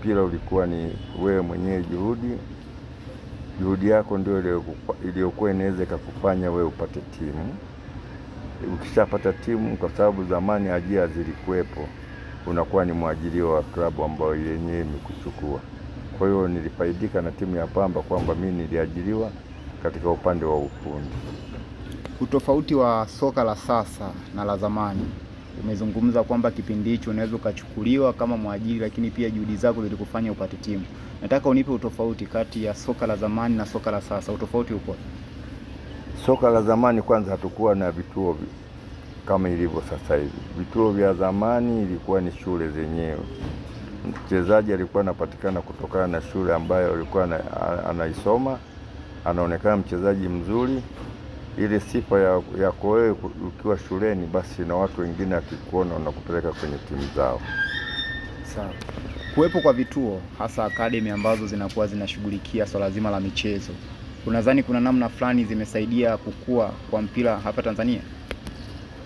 Mpira ulikuwa ni wewe mwenyewe, juhudi yako ndio iliyokuwa inaweza ikakufanya wewe upate timu. Ukishapata timu, kwa sababu zamani ajira zilikuwepo, unakuwa ni mwajiriwa wa klabu ambayo yenyewe imekuchukua. Kwa hiyo nilifaidika na timu ya Pamba kwamba mimi niliajiriwa katika upande wa ufundi. Utofauti wa soka la sasa na la zamani, umezungumza kwamba kipindi hicho unaweza ukachukuliwa kama mwajiri, lakini pia juhudi zako zilikufanya upate timu. Nataka unipe utofauti kati ya soka la zamani na soka la sasa. Utofauti upo? Soka la zamani kwanza hatukuwa na vituo kama ilivyo sasa hivi. Vituo vya zamani ilikuwa ni shule zenyewe. Mchezaji alikuwa anapatikana kutokana na shule ambayo alikuwa anaisoma, anaonekana mchezaji mzuri. Ile sifa yako wewe ukiwa shuleni, basi na watu wengine akikuona wanakupeleka kwenye timu zao. Sawa. Kuwepo kwa vituo hasa academy ambazo zinakuwa zinashughulikia swala zima la michezo, unadhani kuna namna fulani zimesaidia kukua kwa mpira hapa Tanzania?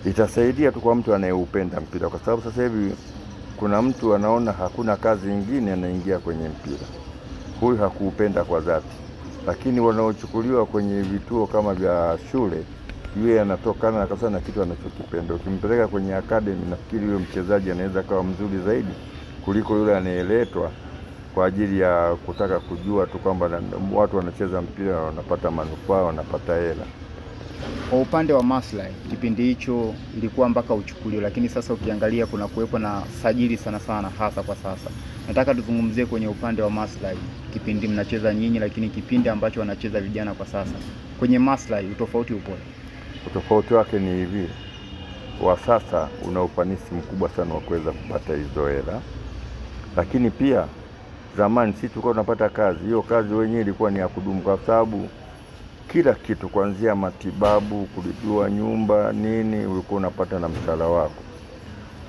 Itasaidia tu kwa mtu anayeupenda mpira, kwa sababu sasa hivi kuna mtu anaona hakuna kazi nyingine, anaingia kwenye mpira. Huyu hakuupenda kwa dhati. Lakini wanaochukuliwa kwenye vituo kama vya shule, yeye anatokana kabisa na kitu anachokipenda. Ukimpeleka kwenye academy, nafikiri yule mchezaji anaweza kuwa mzuri zaidi kuliko yule anayeletwa kwa ajili ya kutaka kujua tu kwamba watu wanacheza mpira, wanapata manufaa, wanapata hela. Kwa upande wa maslahi, kipindi hicho ilikuwa mpaka uchukuliwe, lakini sasa ukiangalia kuna kuwepo na sajili sana hasa kwa sasa. Nataka tuzungumzie kwenye upande wa maslahi, kipindi mnacheza nyinyi, lakini kipindi ambacho wanacheza vijana kwa sasa. Kwenye maslahi utofauti upo? Utofauti wake ni hivi, wa sasa una ufanisi mkubwa sana wa kuweza kupata hizo hela. Lakini pia zamani sisi tulikuwa tunapata kazi, hiyo kazi wenyewe ilikuwa ni ya kudumu, kwa sababu kila kitu kuanzia matibabu, kulipiwa nyumba, nini, ulikuwa unapata na mshahara wako.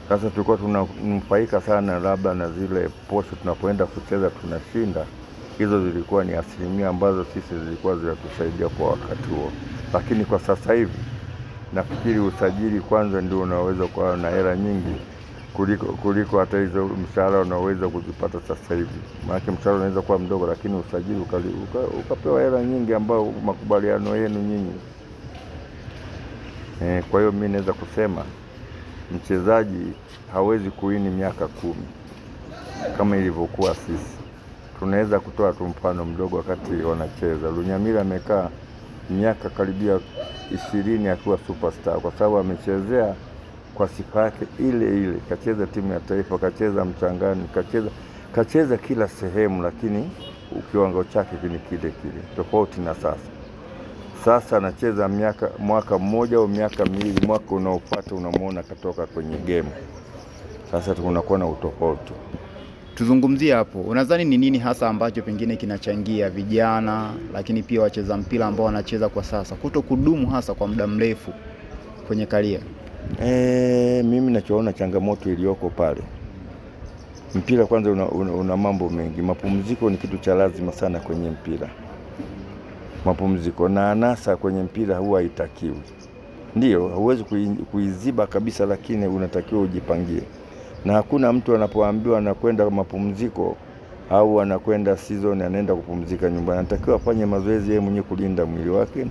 Sasa tulikuwa tunanufaika sana labda na zile posho tunapoenda kucheza tunashinda. Hizo zilikuwa ni asilimia ambazo sisi zilikuwa zinatusaidia kwa wakati huo. Lakini kwa sasa hivi nafikiri usajili kwanza ndio unaweza kuwa na hela nyingi kuliko hata hizo mshahara unaweza kuzipata sasa hivi. Maana mshahara unaweza kuwa mdogo, lakini usajili ukapewa hela nyingi ambayo makubaliano yenu nyinyi. Kwa hiyo mimi naweza kusema mchezaji hawezi kuini miaka 10 kama ilivyokuwa sisi. Tunaweza kutoa tu mfano mdogo wakati wanacheza. Lunyamila amekaa miaka karibia 20 akiwa superstar, kwa sababu amechezea kwa sifa yake ile. Kacheza timu ya taifa, kacheza Mchangani, kacheza kila sehemu, lakini kiwango chake ni kile. Tofauti na sasa anacheza mwaka mmoja au miaka miwili, mwaka unaofuata unamuona katoka kwenye game. Sasa tunakuwa na utofauti. Tuzungumzie hapo, unadhani ni nini hasa ambacho pengine kinachangia vijana lakini pia wacheza mpira ambao wanacheza kwa sasa kuto kudumu hasa kwa muda mrefu kwenye karia? Mimi nachoona changamoto iliyoko pale, mpira kwanza una mambo mengi. Mapumziko ni kitu cha lazima sana kwenye mpira. Mapumziko na anasa kwenye mpira huwa haitakiwi. Ndio, huwezi kuiziba kabisa, lakini unatakiwa ujipangie. Na hakuna mtu anapoambiwa anakwenda mapumziko au anakwenda season anaenda kupumzika nyumbani. Anatakiwa afanye mazoezi yeye mwenyewe kulinda mwili wake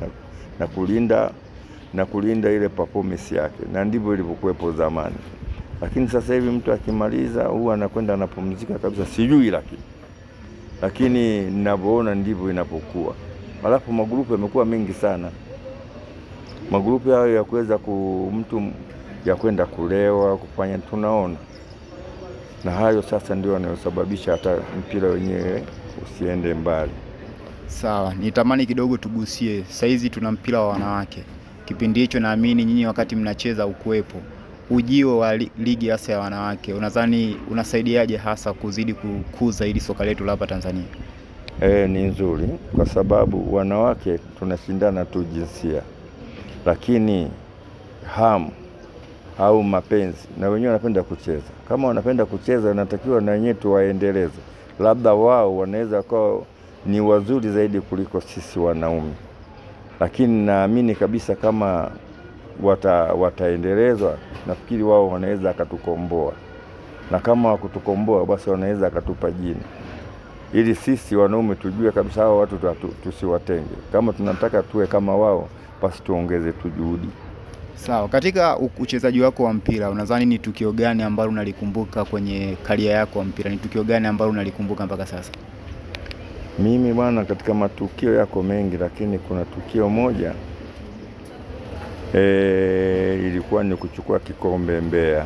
na kulinda ile performance yake. Na ndivyo ilivyokuwepo zamani. Lakini sasa hivi mtu akimaliza huwa anakwenda anapumzika kabisa, sijui lakini ninavyoona ndivyo inapokuwa. Alafu magrupu yamekuwa mengi sana. Magrupu hayo ya kuweza mtu ya kwenda kulewa, kufanya, tunaona. Na hayo sasa ndio yanayosababisha hata mpira wenyewe usiende mbali. Sawa, nitamani kidogo tugusie. Saizi tuna mpira wa wanawake. Kipindi hicho naamini nyinyi wakati mnacheza ukuwepo. Ujio wa ligi hasa ya wanawake, unadhani unasaidiaje hasa kuzidi kukuza ili soka letu hapa Tanzania? Ni nzuri kwa sababu wanawake tunashindana tu jinsia, lakini hamu au mapenzi na wenyewe wanapenda kucheza. Kama wanapenda kucheza, natakiwa na wenyewe tuwaendeleze. Labda wao wanaweza kuwa ni wazuri zaidi kuliko sisi wanaume, lakini naamini kabisa kama wataendelezwa, nafikiri wao wanaweza akatukomboa. na kama wakutukomboa basi wanaweza akatupa jina, ili sisi wanaume tujue kabisa hao watu tusiwatenge. Kama tunataka tuwe kama wao, basi tuongeze tu juhudi. Sawa. Katika uchezaji wako wa mpira, unadhani ni tukio gani ambalo unalikumbuka kwenye karia yako wa mpira? Ni tukio gani ambalo unalikumbuka mpaka sasa? Mimi bwana, katika matukio yako mengi, lakini kuna tukio moja ilikuwa ni kuchukua kikombe Mbeya,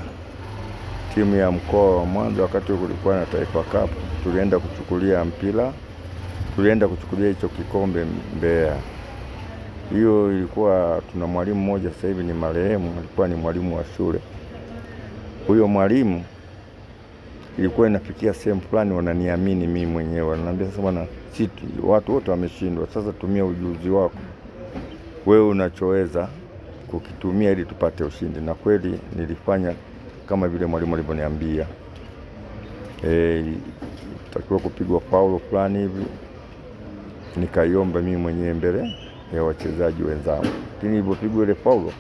timu ya mkoa wa Mwanza. Wakati kulikuwa na Taifa Cup, tulienda kuchukulia mpira, tulienda kuchukulia hicho kikombe Mbeya. Hiyo ilikuwa tuna mwalimu mmoja, sasa hivi ni marehemu, alikuwa ni mwalimu wa shule. Huyo mwalimu ilikuwa inafikia sehemu fulani wananiamini mimi mwenyewe, wananiambia sasa bwana, watu wote wameshindwa, sasa tumia ujuzi wako wewe unachoweza kukitumia ili tupate ushindi. Na kweli nilifanya kama vile mwalimu alivyoniambia. Takiwa kupigwa paulo fulani hivi, nikaiomba mimi mwenyewe mbele ya wachezaji wenzangu. Lakini ilipopigwa ile paulo,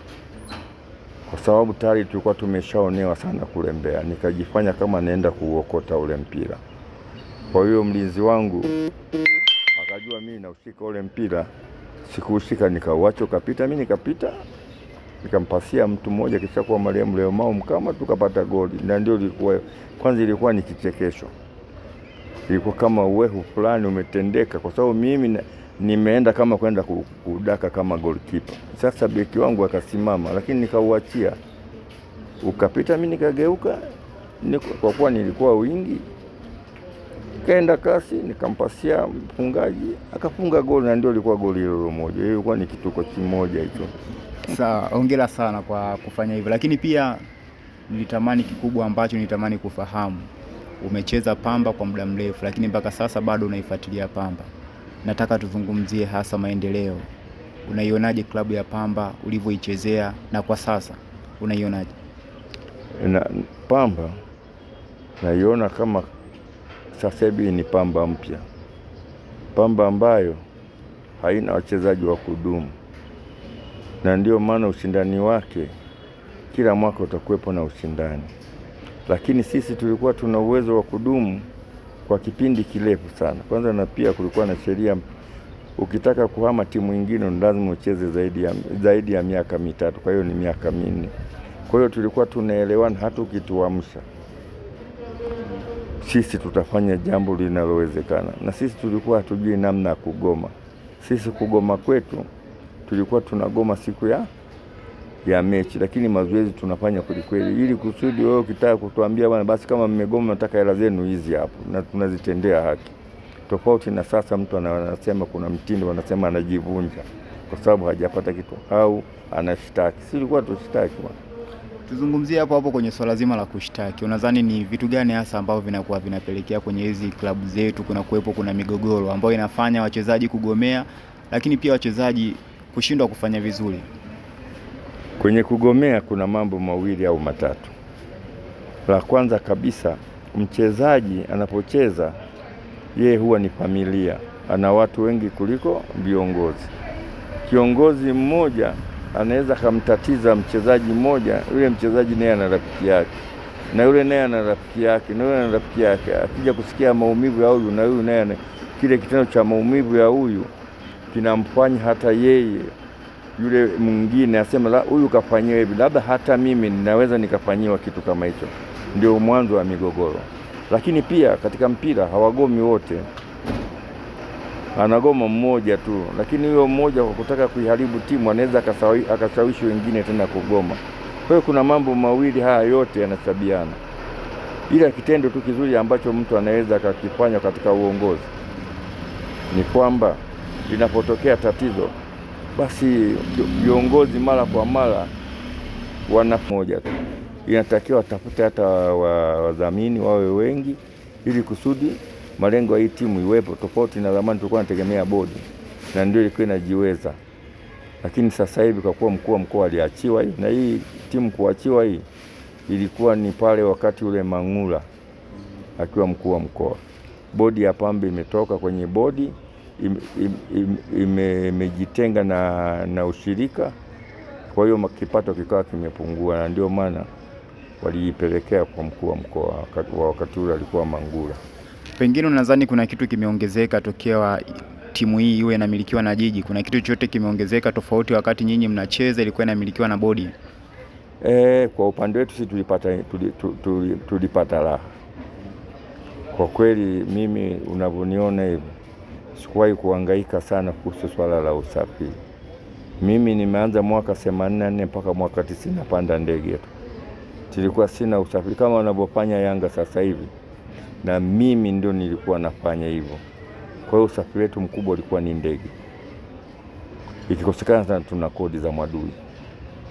kwa sababu tayari tulikuwa tumeshaonewa sana kule Mbeya, nikajifanya kama naenda kuuokota ule mpira. Kwa hiyo mlinzi wangu akajua mimi naushika ule mpira, sikuushika, nikauacha ukapita. Mimi nikapita nikampasia mtu mmoja, kisha kwa marehemu leo Mao Mkama, tukapata goli. Na ndio ilikuwa kwanza, ilikuwa ni kichekesho, ilikuwa kama uwehu fulani umetendeka, kwa sababu mimi nimeenda kama kwenda kudaka kama goalkeeper. Sasa beki wangu akasimama, lakini nikauachia ukapita. Mimi nikageuka, kwa kuwa nilikuwa wingi, kaenda kasi, nikampasia mfungaji akafunga goli, na ndio ilikuwa goli hilo moja. Ilikuwa ni kituko kimoja hicho. Sawa, hongera sana kwa kufanya hivyo. Lakini pia nilitamani kikubwa ambacho nilitamani kufahamu, umecheza Pamba kwa muda mrefu, lakini mpaka sasa bado unaifuatilia Pamba. Nataka tuzungumzie hasa maendeleo. Unaionaje klabu ya Pamba ulivyoichezea na kwa sasa unaionaje? Pamba naiona kama sasa hivi ni Pamba mpya, Pamba ambayo haina wachezaji wa kudumu, na ndio maana ushindani wake kila mwaka utakuwepo na ushindani. Lakini sisi tulikuwa tuna uwezo wa kudumu kwa kipindi kirefu sana. Kwanza, na pia kulikuwa na sheria, ukitaka kuhama timu nyingine ni lazima ucheze zaidi ya miaka mitatu, kwa hiyo ni miaka 4. Kwa hiyo tulikuwa tunaelewana, hata ukituamsha sisi tutafanya jambo linalowezekana. Na sisi tulikuwa hatujui namna ya kugoma. Sisi kugoma kwetu tulikuwa tunagoma siku ya mechi, lakini mazoezi tunafanya kweli, ili kusudi wewe ukitaka kutuambia bwana, basi kama mmegoma nataka hela zenu hizi hapo, na tunazitendea haki. Tofauti na sasa, mtu anasema kuna mtindo, wanasema anajivunja kwa sababu hajapata kitu au anashtaki. Sisi tulikuwa tushtaki bwana. Tuzungumzie hapo kwenye swala zima la kushtaki. Unadhani ni vitu gani hasa ambavyo vinakuwa vinapelekea kwenye hizi klabu zetu kuna migogoro ambayo inafanya wachezaji kugomea, lakini pia wachezaji kushindwa kufanya vizuri? Kwenye kugomea kuna mambo mawili au matatu. La kwanza kabisa, mchezaji anapocheza yeye huwa ni familia, ana watu wengi kuliko viongozi. Kiongozi mmoja anaweza kumtatiza mchezaji mmoja, yule mchezaji naye ana rafiki yake, na yule naye ana rafiki yake, na yule ana rafiki yake. Akija kusikia maumivu ya huyu, na huyu naye kile kitendo cha maumivu ya huyu kinamfanya hata yeye yule mwingine asema la, huyu kafanyiwa hivi, labda hata mimi ninaweza nikafanyiwa kitu kama hicho. Ndio mwanzo wa migogoro. Lakini pia katika mpira hawagomi wote, anagoma mmoja tu, lakini huyo mmoja kwa kutaka kuiharibu timu anaweza akashawishi wengine tena kugoma. Kwa hiyo kuna mambo mawili haya yote yanasabiana. Ila kitendo tu kizuri ambacho mtu anaweza akakifanya katika uongozi ni kwamba linapotokea tatizo, basi viongozi mara kwa mara moja tu, inatakiwa watafute hata wadhamini wawe wengi, ili kusudi malengo ya hii timu iwepo. Tofauti na zamani tulikuwa tunategemea bodi, na ndio ilikuwa inajiweza. Lakini sasa hivi kwa kuwa mkuu wa mkoa aliachiwa hii, na hii timu kuachiwa hii ilikuwa ni pale wakati ule Mangula akiwa mkuu wa mkoa. Bodi ya Pamba imetoka kwenye bodi, imejitenga na ushirika. Kwa hiyo kipato kikawa kimepungua, na ndio maana waliipelekea kwa mkuu wa mkoa wakati ule alikuwa Mangula. Pengine unadhani kuna kitu kimeongezeka tokea timu hii iwe inamilikiwa na jiji? Kuna kitu chochote kimeongezeka tofauti wakati nyinyi mnacheza ilikuwa inamilikiwa na bodi? Kwa upande wetu sisi tulipata raha kwa kweli. Mimi unavyoniona hivi sikuwahi kuhangaika sana kuhusu swala la usafiri. Mimi nimeanza mwaka 84 mpaka mwaka 90 napanda ndege tu. Tilikuwa sina usafiri kama wanavyofanya Yanga sasa hivi, na mimi ndio nilikuwa nafanya hivyo. Kwa hiyo usafiri wetu mkubwa ulikuwa ni ndege. Ikikosekana sana tuna kodi za Mwadui.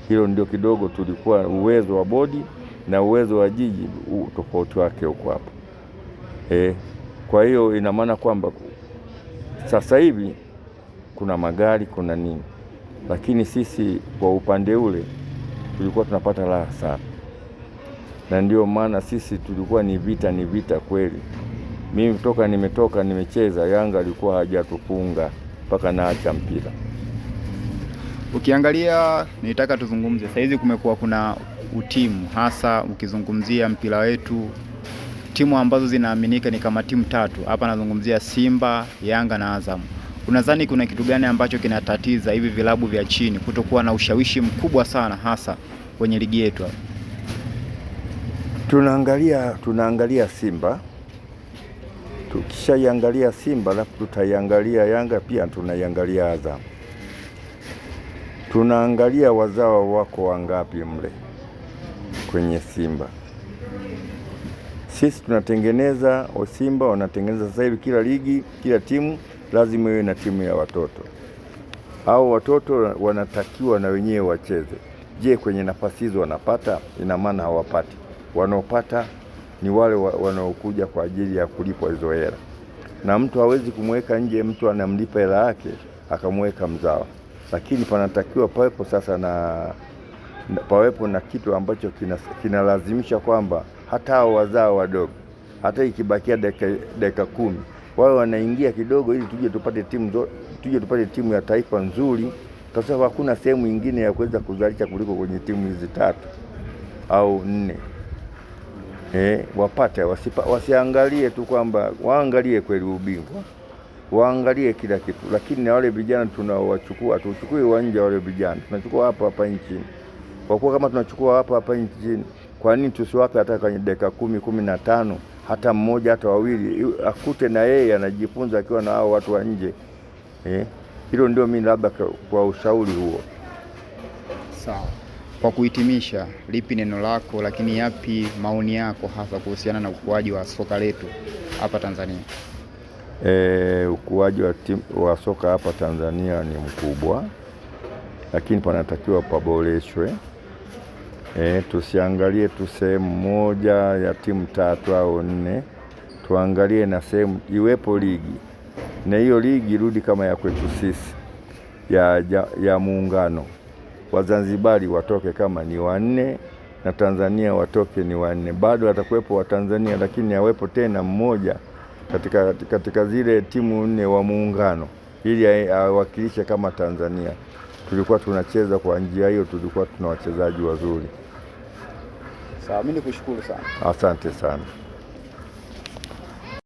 Hilo ndio kidogo tulikuwa uwezo wa bodi na uwezo wa jiji tofauti wake huko hapo. Kwa hiyo ina maana kwamba sasa hivi kuna magari, kuna nini, lakini sisi kwa upande ule tulikuwa tunapata raha sana, na ndio maana sisi tulikuwa ni vita kweli. Mimi nimecheza Yanga alikuwa hajatufunga mpaka naacha mpira. Ukiangalia, nitaka tuzungumze sasa hivi, kumekuwa kuna utimu, hasa ukizungumzia mpira wetu, timu ambazo zinaaminika ni kama timu tatu. Hapa nazungumzia Simba, Yanga na Azam. Unadhani kuna kitu gani ambacho kinatatiza hivi vilabu vya chini kutokuwa na ushawishi mkubwa sana hasa kwenye ligi yetu? Tunaangalia Simba. Tukishaiangalia Simba alafu tutaiangalia Yanga, pia tunaiangalia Azam. Tunaangalia wazao wako wangapi mle kwenye Simba. Sisi tunatengeneza, Simba wanatengeneza sasa hivi kila ligi, kila timu lazima iwe na timu ya watoto. Hao watoto wanatakiwa na wenyewe wacheze. Je, kwenye nafasi hizo wanapata? Ina maana hawapati. Wanaopata ni wale wanaokuja kwa ajili ya kulipwa hizo hela. Na mtu hawezi kumweka nje mtu anamlipa hela yake akamweka mzawa. Lakini panatakiwa pawepo na kitu ambacho kinalazimisha kwamba hata hao wazao wadogo, hata ikibakia dakika 10 wao wanaingia kidogo, ili tuje tupate timu ya taifa nzuri, kwa sababu hakuna sehemu nyingine ya kuweza kuzalisha kuliko kwenye timu hizi 3 au 4. Wapate wasiangalie tu kwamba waangalie kweli ubingwa, waangalie kila kitu. Lakini na wale vijana tunawachukua, tuchukue uwanja wale vijana tunachukua hapa nchini. Kwa kuwa kama tunachukua hapa nchini, kwa nini tusiwape hata kwenye dakika 10, 15, hata mmoja hata wawili, akute na yeye anajifunza akiwa na hao watu wa nje. Hilo ndio mimi labda kwa ushauri huo. Sawa. Kwa kuhitimisha, lipi neno lako, lakini yapi maoni yako hasa kuhusiana na ukuaji wa soka letu hapa Tanzania? Ukuaji wa soka hapa Tanzania ni mkubwa, lakini panatakiwa paboreshwe. Tusiangalie tu sehemu moja ya timu 3 au 4, tuangalie na sehemu iwepo ligi, na hiyo ligi rudi kama ya kwetu sisi ya muungano. Wazanzibari watoke kama ni 4 na Tanzania watoke ni 4. Bado atakuwepo wa Tanzania, lakini awepo tena mmoja katika zile timu 4 wa muungano, ili awakilishe kama Tanzania. Tulikuwa tunacheza kwa njia hiyo, tulikuwa tuna wachezaji wazuri. Sawa, mimi nikushukuru sana. Asante sana.